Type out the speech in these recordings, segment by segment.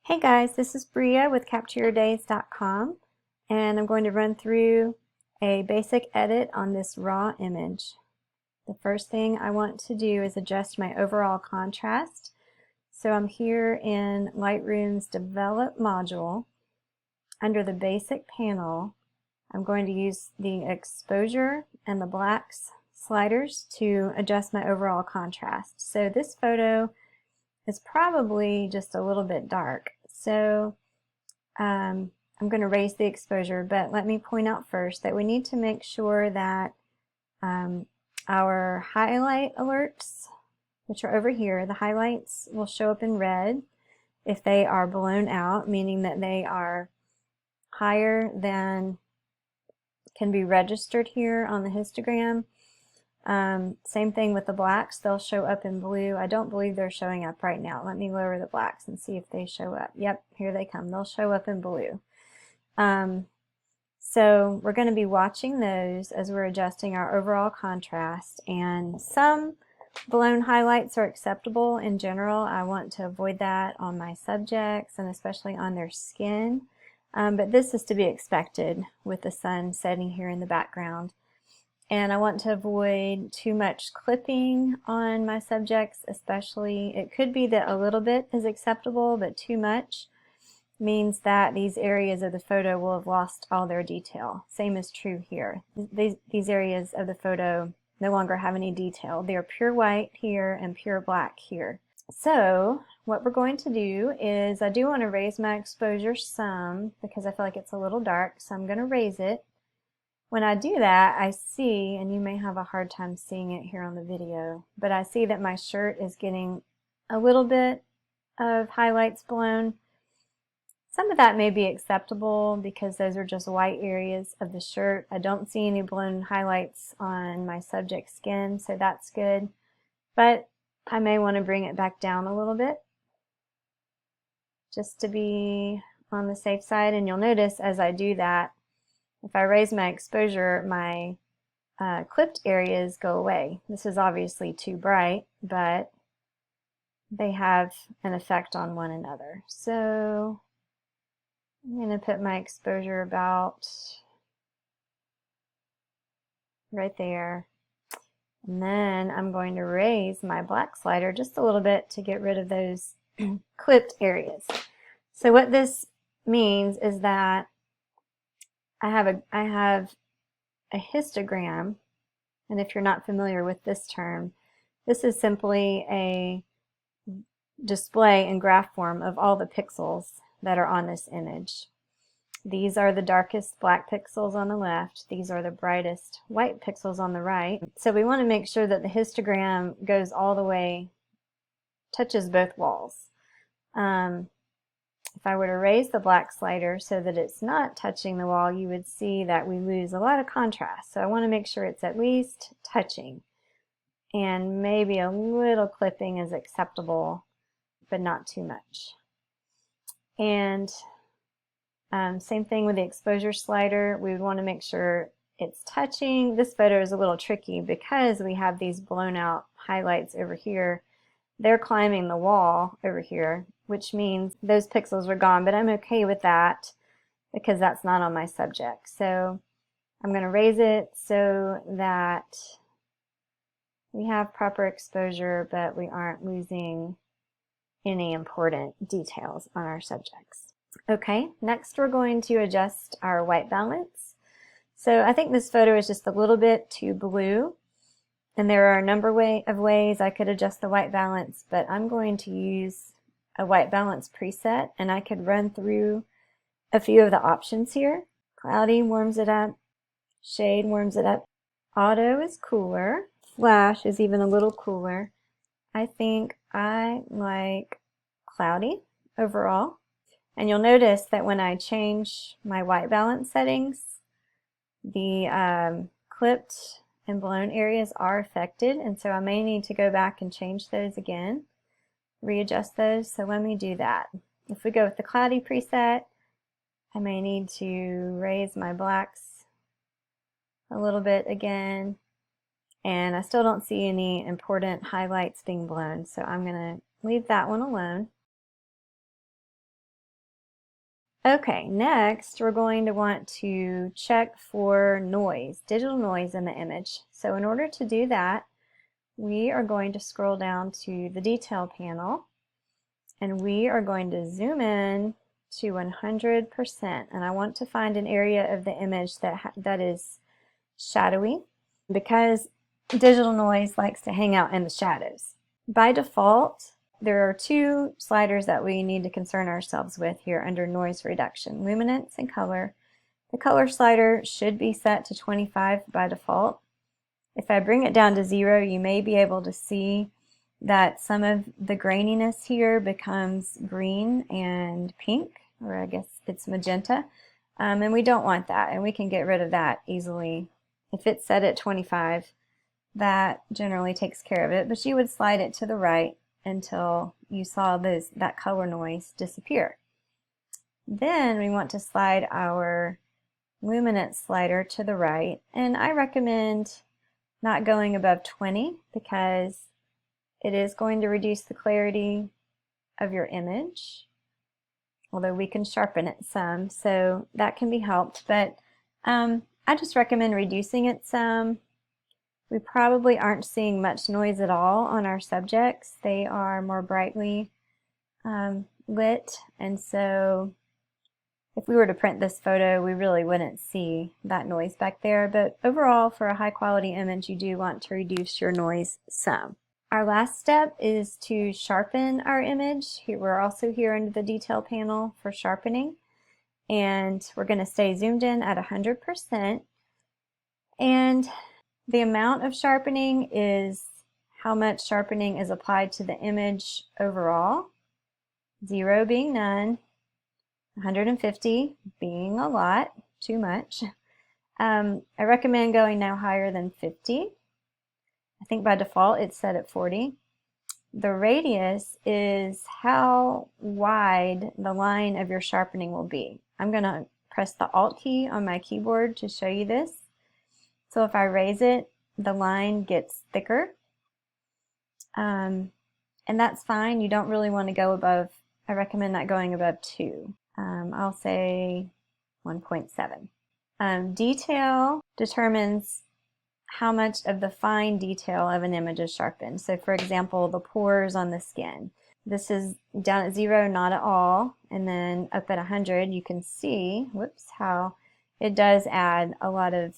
Hey guys, this is Bria with CaptureYourDays.com, and I'm going to run through a basic edit on this raw image. The first thing I want to do is adjust my overall contrast. So I'm here in Lightroom's Develop module. Under the Basic panel, I'm going to use the exposure and the blacks sliders to adjust my overall contrast. So this photo is probably just a little bit dark. So I'm going to raise the exposure, but let me point out first that we need to make sure that our highlight alerts, which are over here, the highlights will show up in red if they are blown out, meaning that they are higher than can be registered here on the histogram. Same thing with the blacks, they'll show up in blue. I don't believe they're showing up right now. Let me lower the blacks and see if they show up. Yep, here they come. They'll show up in blue. So we're going to be watching those as we're adjusting our overall contrast, and some blown highlights are acceptable in general. I want to avoid that on my subjects and especially on their skin, but this is to be expected with the sun setting here in the background. And I want to avoid too much clipping on my subjects, especially. It could be that a little bit is acceptable, but too much means that these areas of the photo will have lost all their detail. Same is true here. These areas of the photo no longer have any detail. They're pure white here and pure black here. So what we're going to do is, I do want to raise my exposure some because I feel like it's a little dark, so I'm going to raise it. When I do that, I see, and you may have a hard time seeing it here on the video, but I see that my shirt is getting a little bit of highlights blown. Some of that may be acceptable because those are just white areas of the shirt. I don't see any blown highlights on my subject's skin, so that's good. But I may want to bring it back down a little bit just to be on the safe side. And you'll notice as I do that, if I raise my exposure, my clipped areas go away. This is obviously too bright, but they have an effect on one another. So I'm going to put my exposure about right there. And then I'm going to raise my black slider just a little bit to get rid of those clipped areas. So what this means is that I have a histogram, and if you're not familiar with this term, this is simply a display in graph form of all the pixels that are on this image. These are the darkest black pixels on the left. These are the brightest white pixels on the right. So we want to make sure that the histogram goes all the way, touches both walls. If I were to raise the black slider so that it's not touching the wall, you would see that we lose a lot of contrast. So I want to make sure it's at least touching. And maybe a little clipping is acceptable, but not too much. And same thing with the exposure slider. We would want to make sure it's touching. This photo is a little tricky because we have these blown out highlights over here. They're climbing the wall over here, which means those pixels are gone, but I'm okay with that because that's not on my subject. So I'm going to raise it so that we have proper exposure, but we aren't losing any important details on our subjects. Okay, next we're going to adjust our white balance. So I think this photo is just a little bit too blue. And there are a number of ways I could adjust the white balance, but I'm going to use a white balance preset, and I could run through a few of the options here. Cloudy warms it up, shade warms it up, auto is cooler, flash is even a little cooler. I think I like cloudy overall. And you'll notice that when I change my white balance settings, the clipped and blown areas are affected, and so I may need to go back and change those again, readjust those. So let me do that. If we go with the cloudy preset, I may need to raise my blacks a little bit again, and I still don't see any important highlights being blown, so I'm going to leave that one alone. Okay, next we're going to want to check for noise, digital noise in the image. So in order to do that, we are going to scroll down to the detail panel and we are going to zoom in to 100%. And I want to find an area of the image that is shadowy because digital noise likes to hang out in the shadows. By default, there are two sliders that we need to concern ourselves with here under noise reduction, luminance and color. The color slider should be set to 25 by default. If I bring it down to 0, you may be able to see that some of the graininess here becomes green and pink, or I guess it's magenta, and we don't want that, and we can get rid of that easily. If it's set at 25, that generally takes care of it, but you would slide it to the right until you saw that color noise disappear. Then we want to slide our luminance slider to the right, and I recommend not going above 20 because it is going to reduce the clarity of your image, although we can sharpen it some, so that can be helped, but I just recommend reducing it some. We probably aren't seeing much noise at all on our subjects. They are more brightly lit, and so if we were to print this photo, we really wouldn't see that noise back there. But overall, for a high quality image, you do want to reduce your noise some. Our last step is to sharpen our image. We're also here under the detail panel for sharpening, and we're going to stay zoomed in at 100%. And the amount of sharpening is how much sharpening is applied to the image overall. 0 being none, 150 being a lot, too much. I recommend going no higher than 50. I think by default it's set at 40. The radius is how wide the line of your sharpening will be. I'm going to press the Alt key on my keyboard to show you this. So if I raise it, the line gets thicker, and that's fine. You don't really want to go above, I recommend not going above 2. I'll say 1.7. Detail determines how much of the fine detail of an image is sharpened. So for example, the pores on the skin. This is down at 0, not at all, and then up at 100 you can see, whoops, how it does add a lot of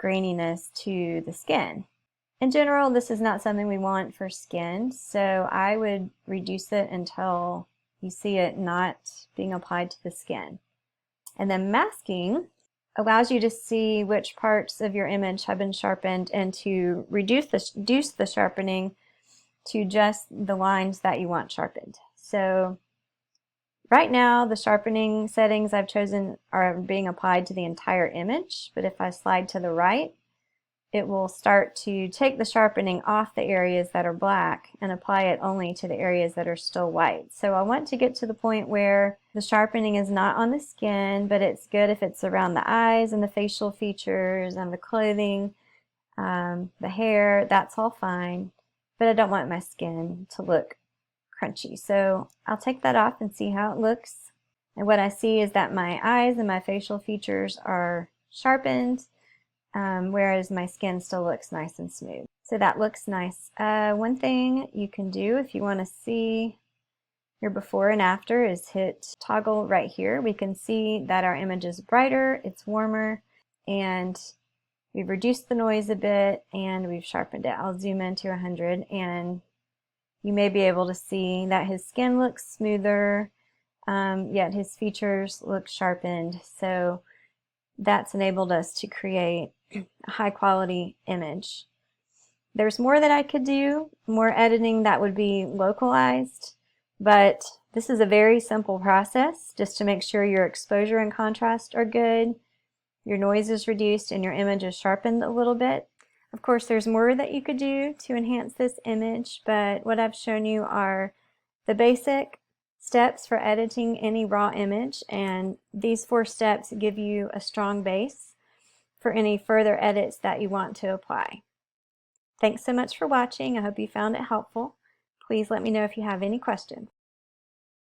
graininess to the skin. In general, this is not something we want for skin, so I would reduce it until you see it not being applied to the skin. And then masking allows you to see which parts of your image have been sharpened and to reduce the sharpening to just the lines that you want sharpened. So right now the sharpening settings I've chosen are being applied to the entire image, but if I slide to the right, it will start to take the sharpening off the areas that are black and apply it only to the areas that are still white. So I want to get to the point where the sharpening is not on the skin, but it's good if it's around the eyes and the facial features and the clothing, the hair, that's all fine. But I don't want my skin to look crunchy. So I'll take that off and see how it looks. And what I see is that my eyes and my facial features are sharpened, whereas my skin still looks nice and smooth. So that looks nice. One thing you can do if you want to see your before and after is hit toggle right here. We can see that our image is brighter, it's warmer, and we've reduced the noise a bit and we've sharpened it. I'll zoom in to 100 and you may be able to see that his skin looks smoother, yet his features look sharpened. So that's enabled us to create a high quality image. There's more that I could do, more editing that would be localized, but this is a very simple process just to make sure your exposure and contrast are good, your noise is reduced, and your image is sharpened a little bit. Of course, there's more that you could do to enhance this image, but what I've shown you are the basic steps for editing any raw image, and these 4 steps give you a strong base for any further edits that you want to apply. Thanks so much for watching. I hope you found it helpful. Please let me know if you have any questions.